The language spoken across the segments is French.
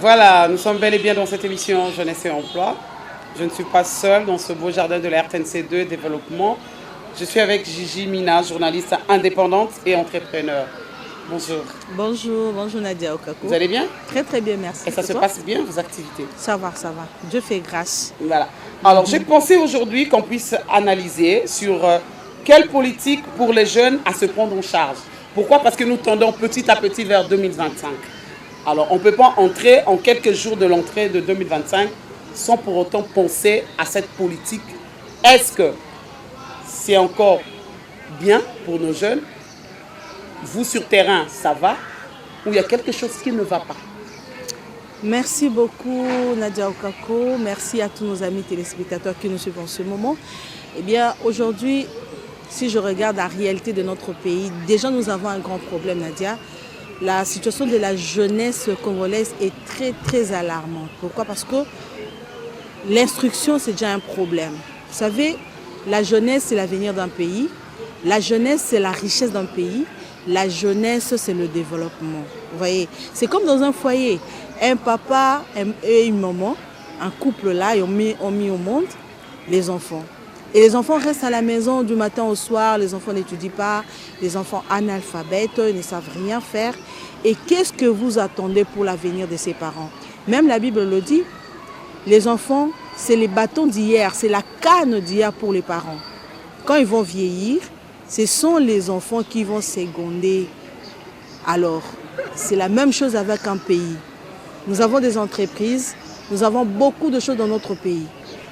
Voilà, nous sommes bel et bien dans cette émission Jeunesse et Emploi. Je ne suis pas seule dans ce beau jardin de la RTNC2 Développement. Je suis avec Gigi Mina, journaliste indépendante et entrepreneur. Bonjour. Bonjour, bonjour Nadia Okako. Vous allez bien? Très très bien, merci. Et ça se passe bien, vos activités? Ça va, ça va. Dieu fait grâce. Voilà. Alors, j'ai pensé aujourd'hui qu'on puisse analyser sur quelle politique pour les jeunes à se prendre en charge. Pourquoi? Parce que nous tendons petit à petit vers 2025. Alors, on ne peut pas entrer en quelques jours de l'entrée de 2025 sans pour autant penser à cette politique. Est-ce que c'est encore bien pour nos jeunes? Vous, sur terrain, ça va? Ou il y a quelque chose qui ne va pas? Merci beaucoup Nadia Okako. Merci à tous nos amis téléspectateurs qui nous suivent en ce moment. Eh bien, aujourd'hui, si je regarde la réalité de notre pays, déjà nous avons un grand problème, Nadia. La situation de la jeunesse congolaise est très très alarmante. Pourquoi? Parce que l'instruction, c'est déjà un problème. Vous savez, la jeunesse, c'est l'avenir d'un pays. La jeunesse, c'est la richesse d'un pays. La jeunesse, c'est le développement. Vous voyez, c'est comme dans un foyer. Un papa et une maman, un couple là, ils ont mis au monde les enfants. Et les enfants restent à la maison du matin au soir, les enfants n'étudient pas, les enfants analphabètes, ils ne savent rien faire. Et qu'est-ce que vous attendez pour l'avenir de ces parents? Même la Bible le dit, les enfants, c'est les bâtons d'hier, c'est la canne d'hier pour les parents. Quand ils vont vieillir, ce sont les enfants qui vont seconder. Alors, c'est la même chose avec un pays. Nous avons des entreprises, nous avons beaucoup de choses dans notre pays.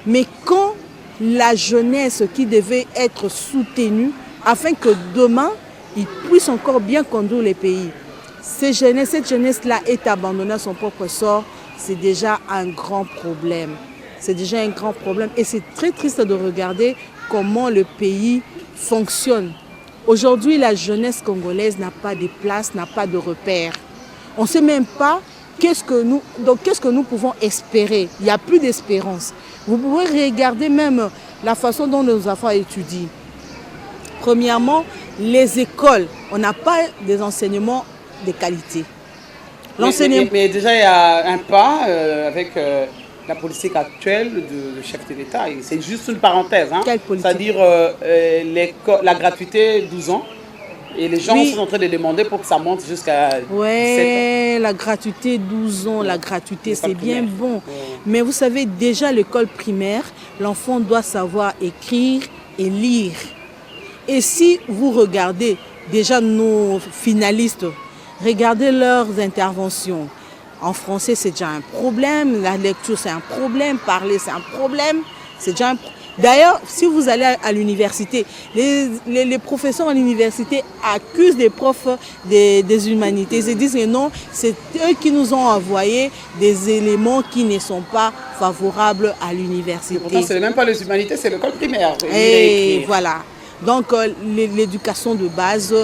Mais quand la jeunesse qui devait être soutenue, afin que demain, ils puissent encore bien conduire les pays, cette jeunesse-là est abandonnée à son propre sort, c'est déjà un grand problème. C'est déjà un grand problème et c'est très triste de regarder comment le pays fonctionne. Aujourd'hui, la jeunesse congolaise n'a pas de place, n'a pas de repères. On ne sait même pas qu'est-ce que nous pouvons espérer. Il n'y a plus d'espérance. Vous pouvez regarder même la façon dont nos enfants étudient. Premièrement, les écoles, on n'a pas des enseignements de qualité. Mais déjà, il y a un pas avec la politique actuelle du chef de l'État. C'est juste une parenthèse. Hein. Quelle politique? C'est-à-dire la gratuité 12 ans. Et les gens sont en train de demander pour que ça monte jusqu'à 17 ans. La gratuité 12 ans, la gratuité c'est bien bon. Mais vous savez, déjà l'école primaire, l'enfant doit savoir écrire et lire. Et si vous regardez déjà nos finalistes, regardez leurs interventions. En français, c'est déjà un problème. La lecture, c'est un problème. Parler, c'est un problème. C'est déjà un problème. D'ailleurs, si vous allez à l'université, les professeurs à l'université accusent des profs des humanités. Ils se disent que non, c'est eux qui nous ont envoyé des éléments qui ne sont pas favorables à l'université. Pourtant, ce n'est même pas les humanités, c'est l'école primaire. Et voilà. Donc, l'éducation de base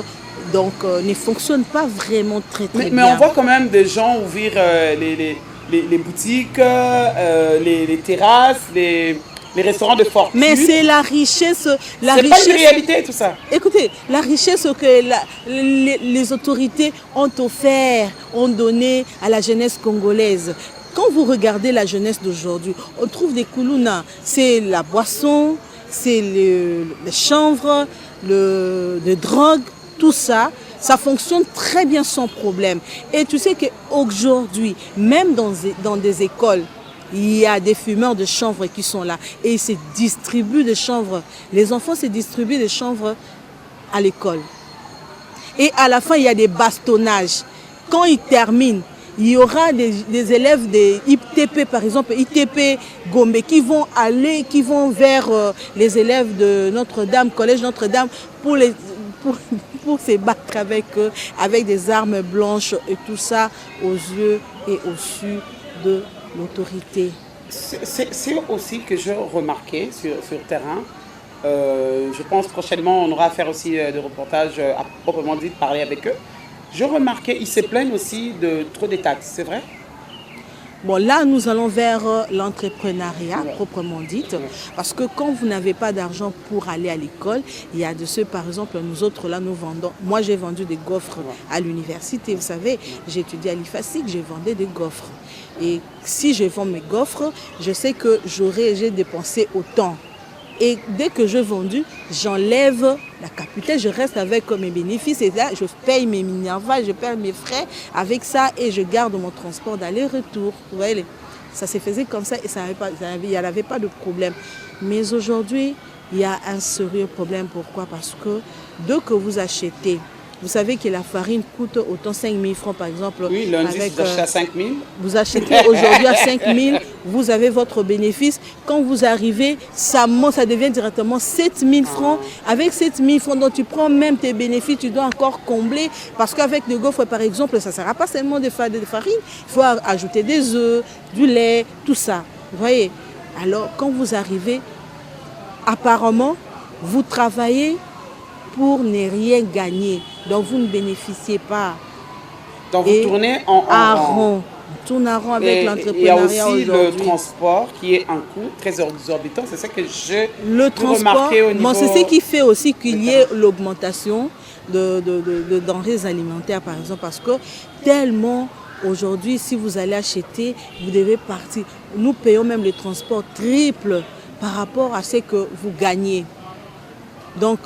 ne fonctionne pas vraiment très bien. Mais on voit quand même des gens ouvrir les boutiques, les terrasses, les restaurants de fortune. Mais c'est la richesse. C'est pas une réalité tout ça. Écoutez, la richesse que les autorités ont offert, ont donné à la jeunesse congolaise. Quand vous regardez la jeunesse d'aujourd'hui, on trouve des koulouna. C'est la boisson, c'est le chanvre, le drogue, tout ça. Ça fonctionne très bien sans problème. Et tu sais qu'aujourd'hui, même dans des écoles, il y a des fumeurs de chanvre qui sont là et ils se distribuent des chanvres. Les enfants se distribuent des chanvres à l'école. Et à la fin, il y a des bastonnages. Quand ils terminent, il y aura des élèves des ITP, par exemple, ITP Gombe, qui vont vers les élèves de Notre-Dame, Collège Notre-Dame, pour se battre avec eux, avec des armes blanches et tout ça aux yeux et au su de l'autorité. C'est aussi que je remarquais sur le terrain. Je pense prochainement on aura à faire aussi des reportages à proprement dit, de parler avec eux. Je remarquais, ils se plaignent aussi de trop de taxes, c'est vrai? Bon, là, nous allons vers l'entrepreneuriat proprement dit, parce que quand vous n'avez pas d'argent pour aller à l'école, il y a de ceux, par exemple, nous autres, là, nous vendons. Moi, j'ai vendu des gaufres à l'université, vous savez, j'ai étudié à l'IFASIC, j'ai vendu des gaufres. Et si je vends mes gaufres, je sais que j'ai dépensé autant. Et dès que j'ai vendu, j'enlève la capitale, je reste avec mes bénéfices et là, je paye mes minervales, je paye mes frais avec ça et je garde mon transport d'aller-retour. Vous voyez, ça se faisait comme ça et il n'y avait pas de problème. Mais aujourd'hui, il y a un sérieux problème. Pourquoi? Parce que dès que vous achetez, vous savez que la farine coûte autant 5 000 francs par exemple. Oui, lundi, vous achetez à 5 000. Vous achetez aujourd'hui à 5 000, vous avez votre bénéfice. Quand vous arrivez, ça devient directement 7 000 francs. Avec 7 000 francs, donc tu prends même tes bénéfices, tu dois encore combler. Parce qu'avec le gaufre, par exemple, ça ne sera pas seulement de farine. Il faut ajouter des œufs, du lait, tout ça. Vous voyez? Alors, quand vous arrivez, apparemment, vous travaillez pour ne rien gagner. Donc vous ne bénéficiez pas. Donc vous tournez en rond. On tourne en rond avec l'entrepreneuriat aujourd'hui. Il y a aussi le transport qui est un coût très exorbitant. C'est ça que je remarqué au niveau... Bon, c'est ce qui fait aussi qu'il y ait l'augmentation de denrées alimentaires, par exemple, parce que tellement aujourd'hui, si vous allez acheter, vous devez partir. Nous payons même les transports triples par rapport à ce que vous gagnez. Donc,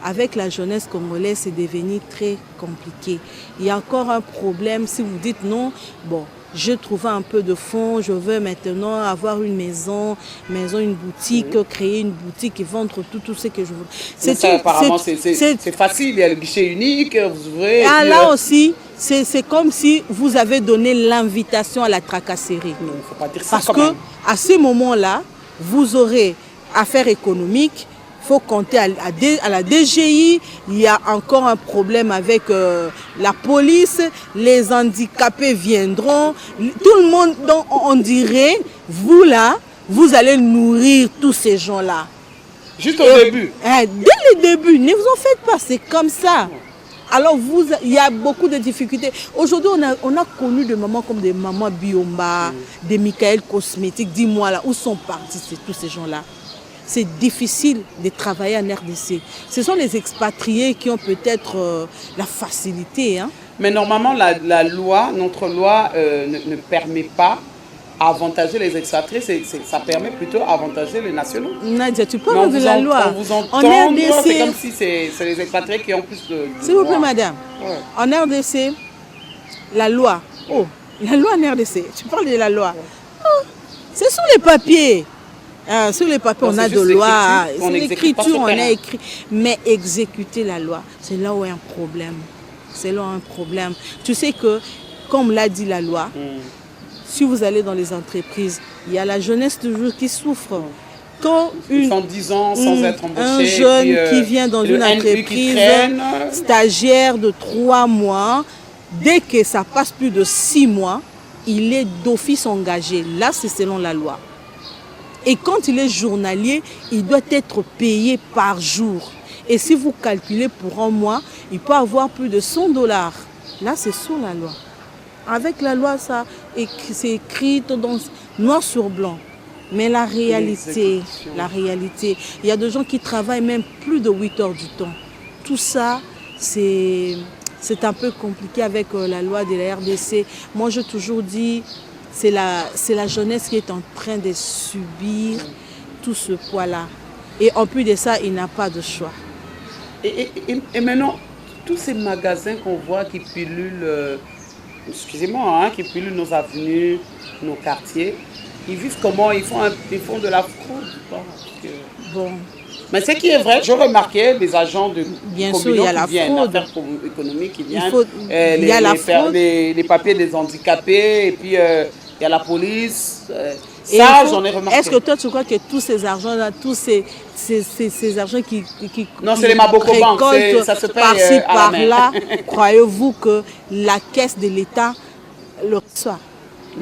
avec la jeunesse congolaise, c'est devenu très compliqué. Il y a encore un problème. Si vous dites non, bon, je trouve un peu de fonds, je veux maintenant avoir une maison, une boutique, créer une boutique et vendre tout ce que je veux. Apparemment, c'est facile, il y a le guichet unique, vous ouvrez. Là aussi, c'est comme si vous avez donné l'invitation à la tracasserie. Non, il ne faut pas dire ça. Parce qu'à ce moment-là, vous aurez affaires économiques. Il faut compter à la DGI, il y a encore un problème avec la police, les handicapés viendront, tout le monde, donc on dirait, vous là, vous allez nourrir tous ces gens-là. Juste au début. Dès le début, ne vous en faites pas, c'est comme ça. Alors il y a beaucoup de difficultés. Aujourd'hui, on a connu des mamans comme des mamans Biomba, des Michael Cosmétiques, dis-moi là, où sont partis tous ces gens-là? C'est difficile de travailler en RDC. Ce sont les expatriés qui ont peut-être la facilité. Hein. Mais normalement, notre loi ne permet pas avantager les expatriés. Ça permet plutôt avantager les nationaux. Nadia, tu parles de la loi. On vous entend, c'est comme si c'est les expatriés qui ont plus de S'il vous plaît, madame. Ouais. En RDC, la loi. Oh, la loi en RDC. Tu parles de la loi. Oh, c'est sur les papiers. Sur les papiers, on a de loi, c'est l'écriture, on a écrit. Mais exécuter la loi, c'est là où il y a un problème. C'est là où il y a un problème. Tu sais que, comme l'a dit la loi, si vous allez dans les entreprises, il y a la jeunesse toujours qui souffre. Quand ils font 10 ans sans être embauché. Un jeune qui vient dans une entreprise, stagiaire de 3 mois, dès que ça passe plus de 6 mois, il est d'office engagé. Là, c'est selon la loi. Et quand il est journalier, il doit être payé par jour. Et si vous calculez pour un mois, il peut avoir plus de $100. Là, c'est sous la loi. Avec la loi, ça, c'est écrit noir sur blanc. Mais la réalité, il y a des gens qui travaillent même plus de 8 heures du temps. Tout ça, c'est un peu compliqué avec la loi de la RDC. Moi, j'ai toujours dit... C'est la jeunesse qui est en train de subir tout ce poids-là. Et en plus de ça, il n'a pas de choix. Et maintenant, tous ces magasins qu'on voit qui pullulent, excusez-moi, qui pullulent nos avenues, nos quartiers, ils vivent comment? Ils font de la fraude. Bon. Mais ce qui est vrai, j'ai remarqué des agents de communaux qui viennent, affaires économiques qui viennent, les papiers des handicapés, et puis il y a la police. Ça, j'en ai remarqué. Est-ce que toi, tu crois que tous ces argents-là, tous ces argents qui non, c'est les Maboko Bank, ça se paye par-ci, par-là, croyez-vous que la caisse de l'État le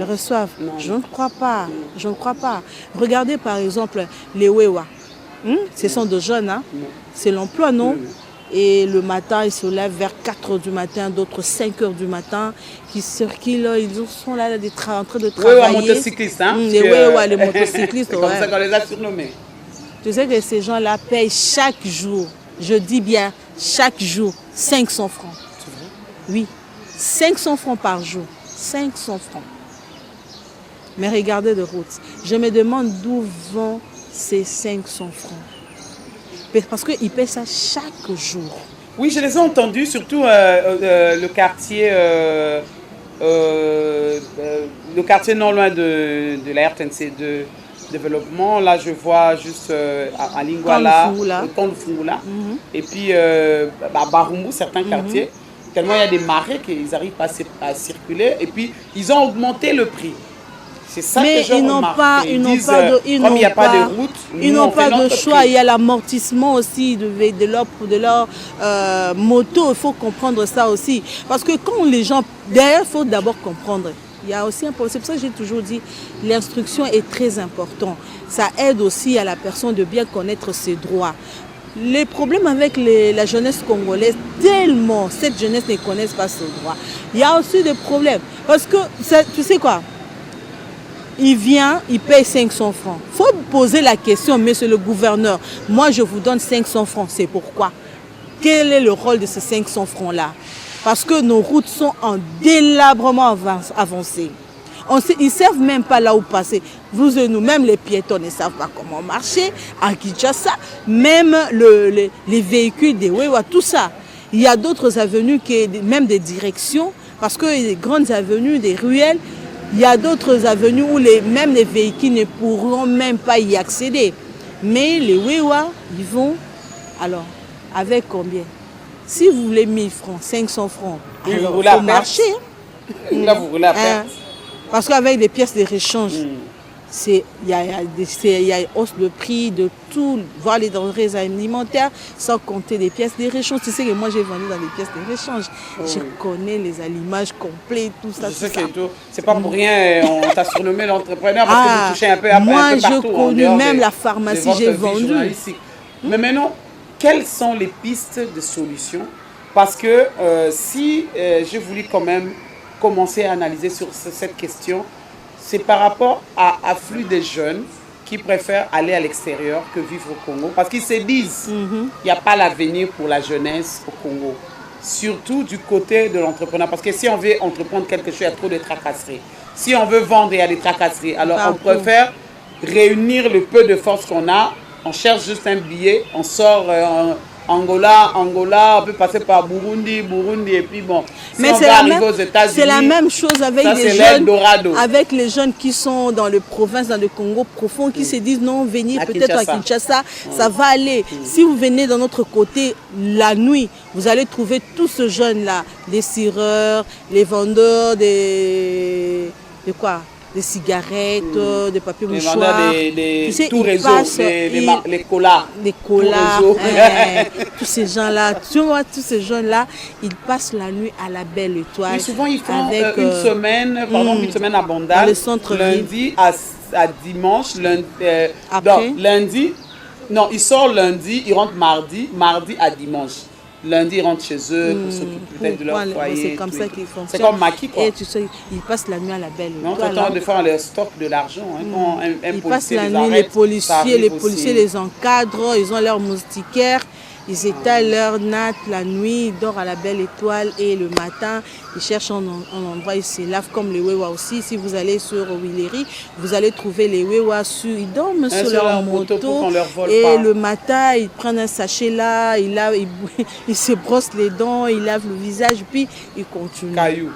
reçoive? Non. Je ne crois pas. Je ne crois pas. Regardez par exemple les Wewa. Ce sont des jeunes, hein? C'est l'emploi, non? Et le matin, ils se lèvent vers 4 h du matin, d'autres 5 h du matin, qui circulent, ils sont là en train de travailler. Oui, motocyclistes, hein? Les motocyclistes. C'est comme ça qu'on les a surnommés. Tu sais que ces gens-là payent chaque jour, je dis bien chaque jour, 500 francs. Oui, 500 francs par jour. 500 francs. Mais regardez de route. Je me demande d'où vont ces 500 francs. Parce qu'ils paient ça chaque jour. Oui, je les ai entendus, surtout le quartier non loin de la RTNC de développement. Là, je vois juste à Lingwala, Kondofungula, et puis Barumbu, certains quartiers. Tellement il y a des marées qu'ils arrivent à circuler. Et puis, ils ont augmenté le prix. C'est ça que je remarque. Ils n'y a pas de route, ils n'ont pas de choix. Il y a l'amortissement aussi de leur moto. Il faut comprendre ça aussi. Parce que quand les gens... D'ailleurs, il faut d'abord comprendre. Il y a aussi un problème. C'est pour ça que j'ai toujours dit l'instruction est très importante. Ça aide aussi à la personne de bien connaître ses droits. Les problèmes avec la jeunesse congolaise, tellement cette jeunesse ne connaît pas ses droits. Il y a aussi des problèmes. Parce que, tu sais quoi, il vient, il paye 500 francs. Il faut poser la question, monsieur le gouverneur, moi je vous donne 500 francs, c'est pourquoi? Quel est le rôle de ces 500 francs-là? Parce que nos routes sont en délabrement avancé. Ils ne savent même pas là où passer. Vous et nous, même les piétons ne savent pas comment marcher. À Kinshasa, même les véhicules des Wewa, tout ça. Il y a d'autres avenues, même des directions, parce que les grandes avenues, des ruelles, il y a d'autres avenues où même les véhicules ne pourront même pas y accéder. Mais les Wewa, ils vont, alors, avec combien? Si vous voulez 1000 francs, 500 francs, il faut marcher. Là, vous roulez à perte. Parce qu'avec les pièces de rechange, il y a une hausse de prix de tout, voire les denrées alimentaires, sans compter les pièces de rechange. Tu sais que moi j'ai vendu dans les pièces de rechange. Je connais les allumages complets, tout ça. Je sais que c'est pas pour rien, on t'a surnommé l'entrepreneur parce que vous touchez un peu partout. Moi j'ai connu même la pharmacie, j'ai vendu. Mais maintenant, quelles sont les pistes de solutions? Parce que si j'ai voulu quand même commencer à analyser sur cette question, c'est par rapport à l'afflux des jeunes qui préfèrent aller à l'extérieur que vivre au Congo. Parce qu'ils se disent qu'il n'y a pas l'avenir pour la jeunesse au Congo. Surtout du côté de l'entrepreneur. Parce que si on veut entreprendre quelque chose, il y a trop de tracasseries. Si on veut vendre, il y a des tracasseries. Alors on préfère réunir le peu de force qu'on a. On cherche juste un billet, on sort Angola, on peut passer par Burundi, et puis bon, si mais on va arriver aux États-Unis, c'est la même chose avec les jeunes qui sont dans les provinces, dans le Congo profond, qui se disent non, venir peut-être à Kinshasa, ça va aller. Si vous venez de notre côté la nuit, vous allez trouver tous ces jeunes-là, les cireurs, les vendeurs des cigarettes, des papiers mouchoirs, tout réseau, les colas. Les colas, tous ces gens-là, tu vois, tous ces jeunes-là, ils passent la nuit à la Belle Étoile. Mais souvent, ils font une semaine à Bandal, dans le centre-ville. Lundi à dimanche, lundi, non, ils sortent lundi, ils rentrent mardi à dimanche. Lundi, ils rentrent chez eux pour s'occuper peut-être de leur foyer. C'est comme ça qu'ils fonctionnent. C'est comme Maki, quoi. Et tu sais, ils passent la nuit à la Belle Étoile. Non, t'entends, des fois, on leur stocke de l'argent. Ils passent la nuit, les policiers les encadrent, ils ont leur moustiquaire. Ils étalent leur natte la nuit, ils dorment à la Belle Étoile et le matin, ils cherchent un endroit, ils se lavent comme les Wewa aussi. Si vous allez sur Willery, vous allez trouver les Wewa ils dorment sur leur moto et le matin, ils prennent un sachet là, ils se brossent les dents, ils lavent le visage, puis ils continuent. Caillou.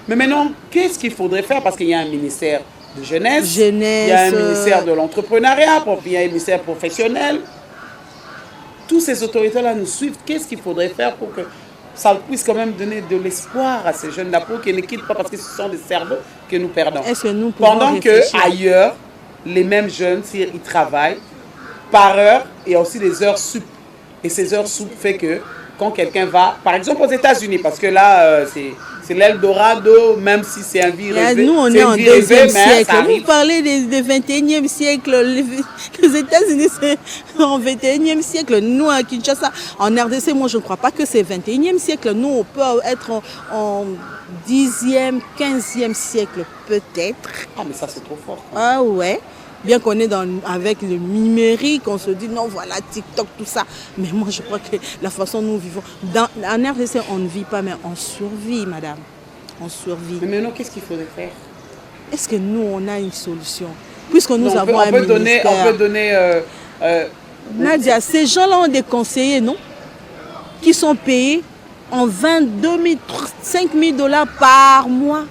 Mais maintenant, qu'est-ce qu'il faudrait faire? Parce qu'il y a un ministère de jeunesse, il y a un ministère de l'entrepreneuriat, il y a un ministère professionnel. Tous ces autorités-là nous suivent. Qu'est-ce qu'il faudrait faire pour que ça puisse quand même donner de l'espoir à ces jeunes-là pour qu'ils ne quittent pas parce que ce sont des cerveaux que nous perdons. Pendant qu'ailleurs, les mêmes jeunes, ils travaillent par heure et aussi des heures sup. Et ces heures sup fait que quand quelqu'un va, par exemple aux États-Unis, parce que là, c'est c'est l'Eldorado, même si c'est un vie rêvé. Nous, on est en deuxième siècle. Vous parlez des 21e siècle. Les États-Unis, c'est en 21e siècle. Nous, à Kinshasa, en RDC, moi, je ne crois pas que c'est 21e siècle. Nous, on peut être en 10e, 15e siècle, peut-être. Ah, mais ça, c'est trop fort. Ah ouais. Bien qu'on est avec le numérique, on se dit non, voilà, TikTok, tout ça. Mais moi, je crois que la façon dont nous vivons... en RDC, on ne vit pas, mais on survit, madame. On survit. Mais maintenant, qu'est-ce qu'il faudrait faire? Est-ce que nous, on a une solution? Puisque nous avons on peut donner... Nadia, ces gens-là ont des conseillers, non? Qui sont payés en 22 000, 5 000 $ par mois.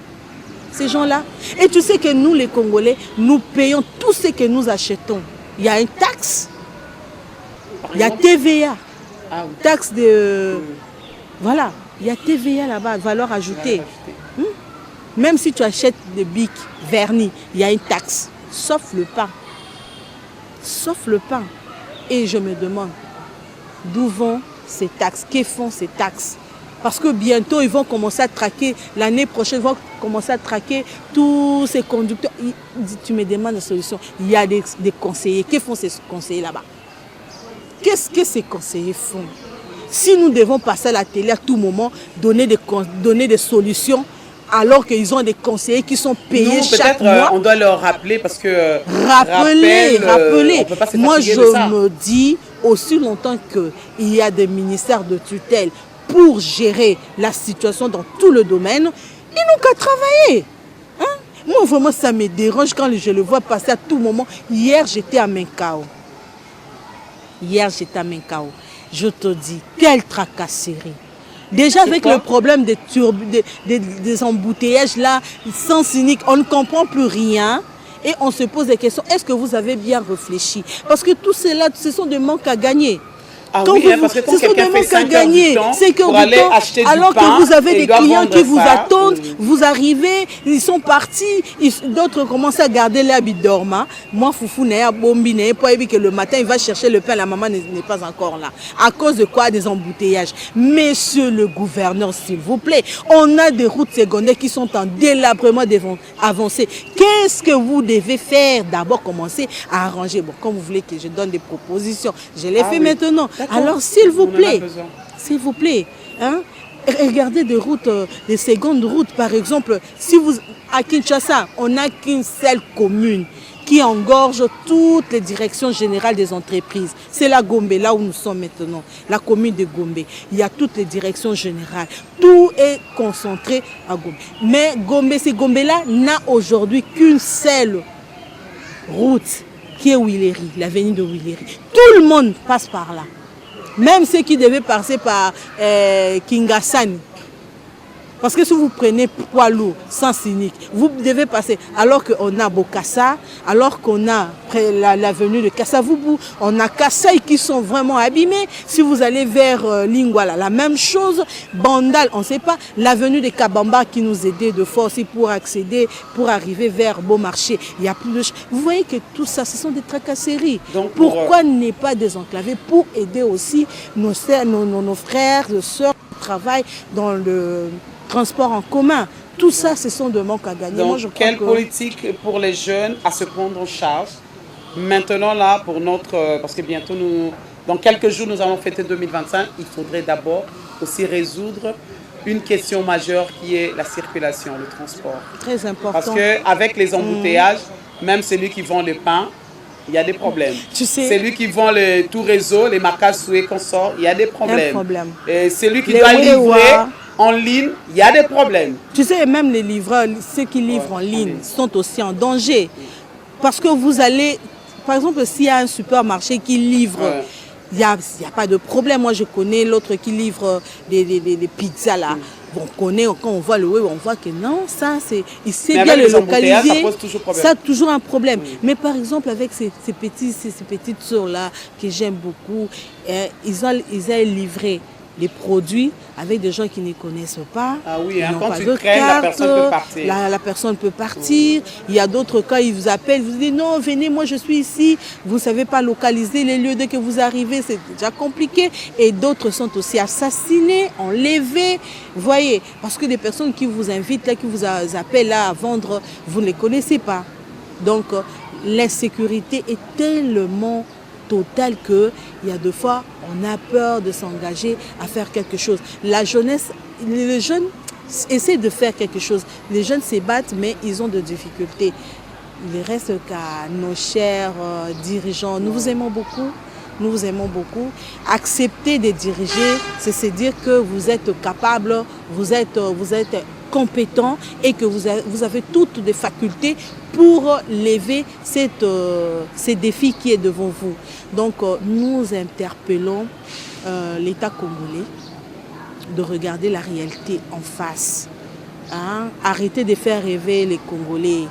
Ces gens-là. Et tu sais que nous, les Congolais, nous payons tout ce que nous achetons. Il y a une taxe. Il y a TVA. Ah, oui. Taxe de... Voilà. Il y a TVA là-bas, valeur ajoutée. Même si tu achètes des bics vernis, il y a une taxe. Sauf le pain. Sauf le pain. Et je me demande, d'où vont ces taxes? Que font ces taxes? Parce que bientôt, ils vont commencer à traquer, l'année prochaine, ils vont commencer à traquer tous ces conducteurs. Tu me demandes une solution. Il y a des conseillers. Que font ces conseillers là-bas? Qu'est-ce que ces conseillers font? Si nous devons passer à la télé à tout moment, donner des solutions, alors qu'ils ont des conseillers qui sont payés chaque mois. On doit leur rappeler parce que... Rappeler. On peut pas se Moi, fatiguer je de ça. me dis, aussi longtemps qu'il y a des ministères de tutelle pour gérer la situation dans tout le domaine, ils n'ont qu'à travailler. Hein? Moi, vraiment, ça me dérange quand je le vois passer à tout moment. Hier, j'étais à Menkao. Je te dis, quelle tracasserie. Déjà avec le problème des embouteillages là, sens unique, on ne comprend plus rien. Et on se pose des questions. Est-ce que vous avez bien réfléchi? Parce que tout cela, ce sont des manques à gagner. Ah oui, parce que quand quelqu'un fait 5 heures du temps pour aller acheter du pain, alors que vous avez des clients qui vous ça. attendent, vous arrivez, ils sont partis, d'autres commencent à garder l'habit dormant. Moi, Foufou n'est pas bombi, n'est pas que le matin, il va chercher le pain, la maman n'est pas encore là. À cause de quoi? Des embouteillages. Monsieur le gouverneur, s'il vous plaît, on a des routes secondaires qui sont en délabrement avancé. Qu'est-ce que vous devez faire? D'abord, commencer à arranger. Bon, comme vous voulez que je donne des propositions, je les fais maintenant. Alors, s'il vous plaît, hein, regardez des routes, des secondes routes, par exemple. Si vous, à Kinshasa, on n'a qu'une seule commune qui engorge toutes les directions générales des entreprises. C'est la Gombe, là où nous sommes maintenant, la commune de Gombe. Il y a toutes les directions générales. Tout est concentré à Gombe. Mais ces Gombe-là n'a aujourd'hui qu'une seule route, qui est Willery, l'avenue de Willery. Tout le monde passe par là. Même ceux qui devaient passer par Kingasani. Parce que si vous prenez poids lourd, sens unique, vous devez passer. Alors qu'on a Bokassa, alors qu'on a l'avenue de Kassavubu, on a Kassai qui sont vraiment abîmés. Si vous allez vers Lingwala, la même chose. Bandal, on ne sait pas. L'avenue de Kabamba qui nous aidait de force pour accéder, pour arriver vers Beaumarchais. Il y a plus de... Vous voyez que tout ça, ce sont des tracasseries. Donc, pourquoi ne pas désenclaver pour aider aussi nos frères, nos sœurs qui travaillent dans le transport en commun? Tout ça, ce sont des manques à gagner. Donc, moi, je crois politique pour les jeunes à se prendre en charge maintenant là pour notre... Parce que bientôt, dans quelques jours, nous allons fêter 2025. Il faudrait d'abord aussi résoudre une question majeure qui est la circulation, le transport. Très important. Parce qu'avec les embouteillages, même celui qui vend le pain, il y a des problèmes. Tu sais, celui qui vend tout réseau, les marquages souhaits qu'on sort, il y a des problèmes. Et celui qui doit livrer en ligne, il y a des problèmes. Tu sais, même les livreurs, ceux qui livrent en ligne sont aussi en danger. Parce que vous allez, par exemple, s'il y a un supermarché qui livre, il n'y a pas de problème. Moi, je connais l'autre qui livre des pizzas là. On connaît, quand on voit le web, on voit que non, ça, il sait bien le localiser. Ça a toujours un problème. Mais par exemple, avec ces petites soeurs-là, que j'aime beaucoup, ils ont livré les produits avec des gens qui ne connaissent pas. Ah oui, hein, n'ont quand pas tu de traînes, la carte, personne peut partir. La personne peut partir. Il y a d'autres cas, ils vous appellent, vous disent non, venez, moi je suis ici. Vous ne savez pas localiser les lieux dès que vous arrivez, c'est déjà compliqué. Et d'autres sont aussi assassinés, enlevés. Vous voyez, parce que des personnes qui vous invitent, là, qui vous appellent là, à vendre, vous ne les connaissez pas. Donc, l'insécurité est tellement totale qu'il y a deux fois, on a peur de s'engager à faire quelque chose. La jeunesse, les jeunes essaient de faire quelque chose. Les jeunes se battent, mais ils ont des difficultés. Il reste qu'à nos chers dirigeants, nous vous aimons beaucoup. Nous vous aimons beaucoup. Accepter de diriger, c'est se dire que vous êtes capable, vous êtes compétent et que vous avez toutes les facultés pour lever ces défis qui est devant vous. Donc nous interpellons l'État congolais de regarder la réalité en face. Hein? Arrêtez de faire rêver les Congolais.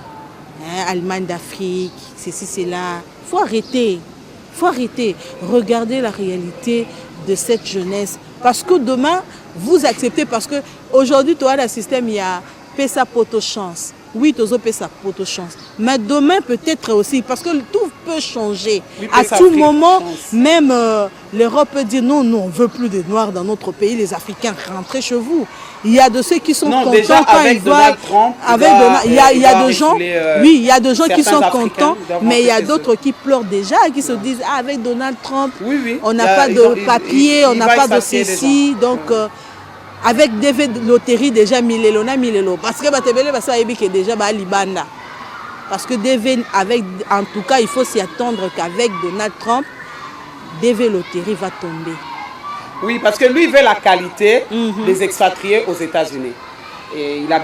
Hein? Allemagne d'Afrique, ceci, cela. Il faut arrêter. Il faut arrêter. Regardez la réalité de cette jeunesse. Parce que demain, vous acceptez, parce qu'aujourd'hui, tu as le système, il y a PESA poto chance. Oui, tu as PESA poto chance. Mais demain, peut-être aussi, parce que tout peut changer. Oui, à tout moment, même l'Europe peut dire non, non, on ne veut plus de Noirs dans notre pays, les Africains, rentrez chez vous. Il y a de ceux qui sont contents déjà, quand ils voient. Il y a des gens, oui, il y a des gens qui sont contents, mais il y a d'autres qui pleurent déjà et qui se disent ah, avec Donald Trump, on n'a pas de papier, on n'a pas de ceci. Donc, avec des loteries déjà, Milelo, parce que Batebele, ça a déjà Libanda. Parce que en tout cas, il faut s'y attendre qu'avec Donald Trump, DV Loterie va tomber. Oui, parce que lui, il veut la qualité des expatriés aux États-Unis. Et il a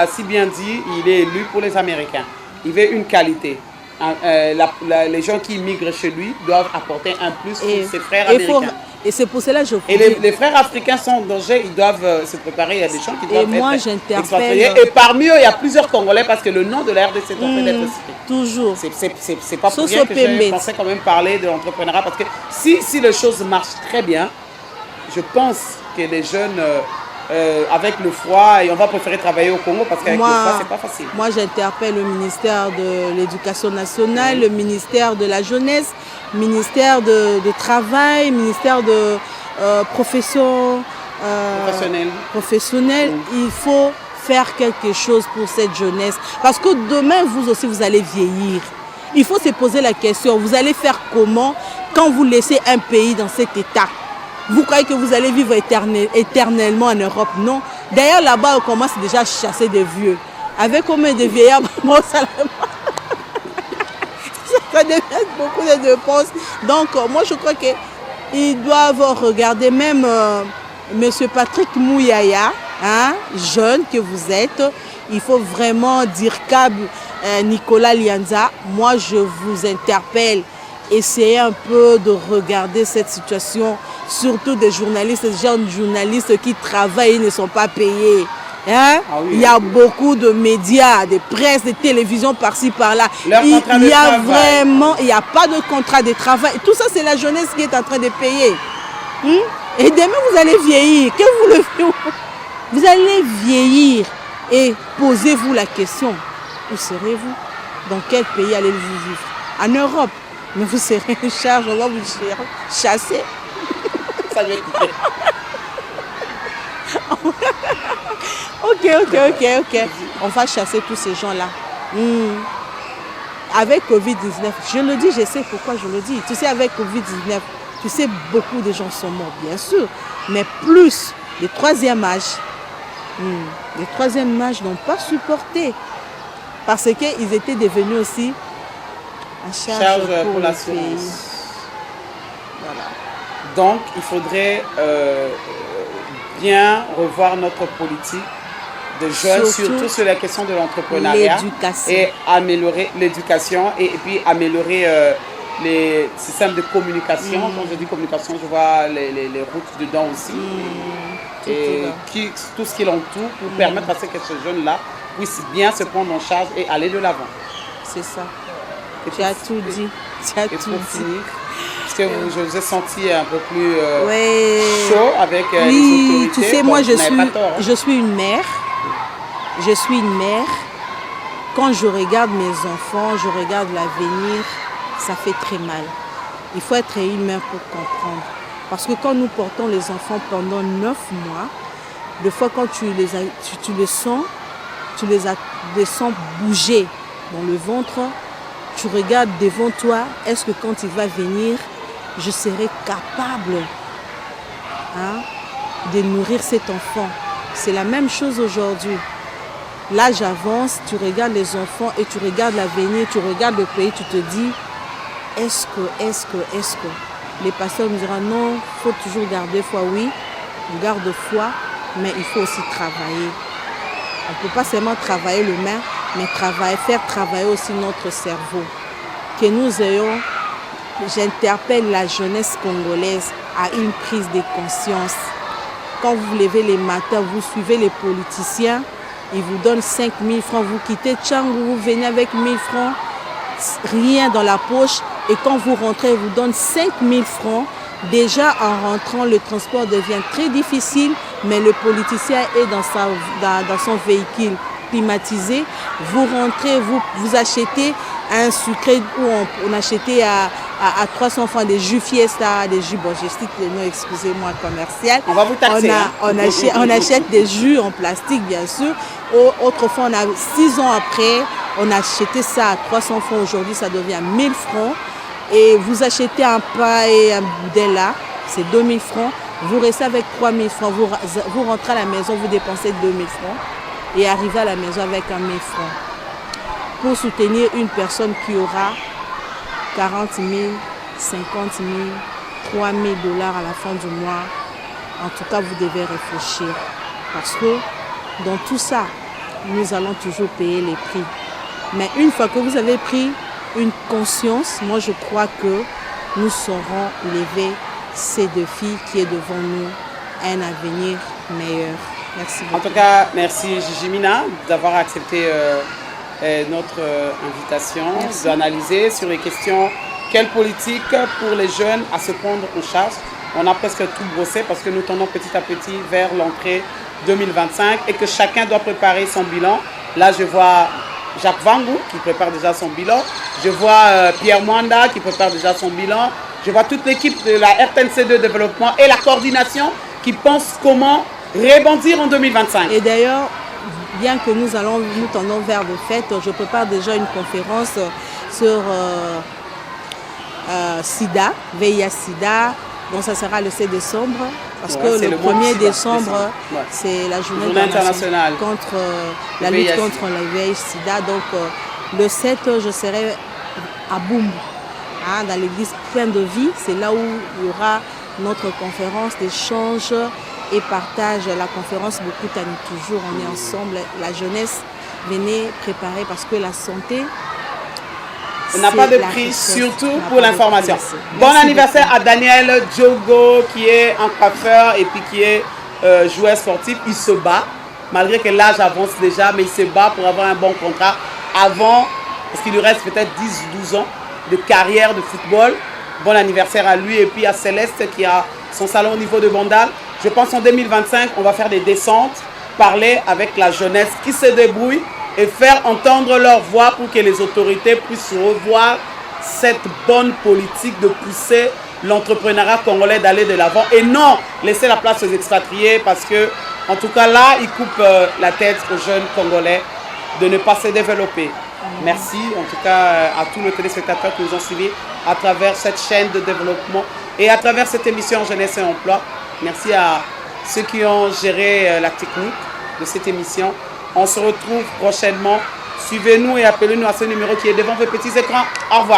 si bien dit, il est élu pour les Américains. Il veut une qualité. Les gens qui immigrent chez lui doivent apporter un plus pour ses frères américains. Et c'est pour cela que je Et les frères africains sont en danger, ils doivent se préparer. Il y a des gens qui doivent être expatriés. Et parmi eux, il y a plusieurs Congolais parce que le nom de la RDC est en train d'être cité. Toujours. C'est pas pour rien que je pensais quand même parler de l'entrepreneuriat. Parce que si les choses marchent très bien, je pense que les jeunes, avec le froid, et on va préférer travailler au Congo parce qu'avec le froid, c'est pas facile. Moi, j'interpelle le ministère de l'Éducation nationale, le ministère de la Jeunesse, ministère de Travail, ministère de professionnelle. Il faut faire quelque chose pour cette jeunesse. Parce que demain, vous aussi, vous allez vieillir. Il faut se poser la question, vous allez faire comment quand vous laissez un pays dans cet état? Vous croyez que vous allez vivre éternellement en Europe? Non. D'ailleurs, là-bas, on commence déjà à chasser des vieux. Avec combien de vieillards, bon, ça devient beaucoup de dépenses. Donc, moi, je crois qu'ils doivent regarder même M. Patrick Mouyaya, hein, jeune que vous êtes. Il faut vraiment dire câble Nicolas Lianza. Moi, je vous interpelle. Essayez un peu de regarder cette situation, surtout des journalistes, des jeunes journalistes qui travaillent et ne sont pas payés. Hein? Ah oui, il y a beaucoup de médias, des presses, des télévisions par-ci, par-là. Il n'y a pas de contrat de travail. Tout ça, c'est la jeunesse qui est en train de payer. Et demain, vous allez vieillir. Vous allez vieillir. Et posez-vous la question, où serez-vous? Dans quel pays allez-vous vivre? En Europe. Mais vous serez en charge, on va vous chasser. Ça va être coupé. Ok. On va chasser tous ces gens-là. Avec Covid-19, je le dis, je sais pourquoi je le dis. Tu sais, avec Covid-19, tu sais, beaucoup de gens sont morts, bien sûr. Mais plus les troisième âge. Les troisième âge n'ont pas supporté. Parce qu'ils étaient devenus aussi en charge pour l'assurance. Voilà. Donc, il faudrait bien revoir notre politique de jeunes, surtout sur la question de l'entrepreneuriat et améliorer l'éducation et puis améliorer les systèmes de communication. Quand je dis communication, je vois les routes dedans aussi. Et tout ce qui l'entoure pour permettre à ce que ces jeunes-là puissent bien se prendre en charge et aller de l'avant. C'est ça. Tu as tout dit. Tu as tout dit. Est-ce que je vous ai senti un peu plus Ouais. chaud avec les Oui, autorités? tu sais, Bon, moi, vous n'avez pas tort, hein. je suis une mère. Je suis une mère. Quand je regarde mes enfants, je regarde l'avenir, ça fait très mal. Il faut être humain pour comprendre. Parce que quand nous portons les enfants pendant 9 mois, des fois quand tu les sens, les sens bouger dans le ventre, tu regardes devant toi, est-ce que quand il va venir, je serai capable de nourrir cet enfant? C'est la même chose aujourd'hui. L'âge avance, tu regardes les enfants et tu regardes l'avenir, tu regardes le pays, tu te dis, est-ce que. Les pasteurs nous diront non, il faut toujours garder foi, oui, on garde foi, mais il faut aussi travailler. On ne peut pas seulement travailler le main, mais faire travailler aussi notre cerveau. Que nous ayons, j'interpelle la jeunesse congolaise à une prise de conscience. Quand vous vous levez les matins, vous suivez les politiciens, ils vous donnent 5 000 francs, vous quittez Tchangou, vous venez avec 1 000 francs, rien dans la poche, et quand vous rentrez, ils vous donnent 5 000 francs. Déjà en rentrant, le transport devient très difficile, mais le politicien est dans son véhicule climatisé. Vous rentrez, vous achetez un sucré où on achetait à 300 francs des jus Fiesta, des jus, bon je cite les noms, excusez-moi, commercial. On va vous taxer. On achète des jus en plastique bien sûr. Autrefois, 6 ans après, on achetait ça à 300 francs, aujourd'hui ça devient 1000 francs. Et vous achetez un pain et un boudin là, c'est 2000 francs. Vous restez avec 3000 francs. Vous rentrez à la maison, vous dépensez 2000 francs. Et arrivez à la maison avec 1000 francs. Pour soutenir une personne qui aura 40 000, 50 000, 3 000 $ à la fin du mois, en tout cas, vous devez réfléchir. Parce que dans tout ça, nous allons toujours payer les prix. Mais une fois que vous avez pris une conscience, moi je crois que nous saurons lever ces défis qui est devant nous, un avenir meilleur. Merci beaucoup. En tout cas, merci Gigi Mina d'avoir accepté notre invitation, d'analyser sur les questions, quelle politique pour les jeunes à se prendre en charge. On a presque tout brossé parce que nous tendons petit à petit vers l'entrée 2025 et que chacun doit préparer son bilan. Là, je vois Jacques Vangou qui prépare déjà son bilan. Je vois Pierre Mwanda qui prépare déjà son bilan. Je vois toute l'équipe de la RTNC de développement et la coordination qui pense comment rebondir en 2025. Et d'ailleurs, bien que nous tendons vers le fait, je prépare déjà une conférence sur SIDA, VIH-SIDA. Donc ça sera le 7 décembre. Parce que le 1er décembre, c'est la journée internationale contre la lutte contre la VIH-Sida. Donc le 7, je serai à Boum, dans l'église Plein de Vie. C'est là où il y aura notre conférence d'échange et partage. La conférence Bokutani toujours, on est ensemble. La jeunesse, venez préparer parce que la santé, on n'a pas de prix, surtout pour l'information. Bon anniversaire à Daniel Diogo, qui est un coiffeur et puis qui est joueur sportif. Il se bat, malgré que l'âge avance déjà, mais il se bat pour avoir un bon contrat avant, parce qu'il lui reste peut-être 10 ou 12 ans de carrière de football. Bon anniversaire à lui et puis à Céleste qui a son salon au niveau de Bandal. Je pense en 2025, on va faire des descentes, parler avec la jeunesse qui se débrouille et faire entendre leur voix pour que les autorités puissent revoir cette bonne politique de pousser l'entrepreneuriat congolais d'aller de l'avant et non laisser la place aux expatriés parce que, en tout cas là, ils coupent la tête aux jeunes congolais de ne pas se développer. Merci en tout cas à tous nos téléspectateurs qui nous ont suivis à travers cette chaîne de développement et à travers cette émission Jeunesse et Emploi. Merci à ceux qui ont géré la technique de cette émission. On se retrouve prochainement. Suivez-nous et appelez-nous à ce numéro qui est devant vos petits écrans. Au revoir.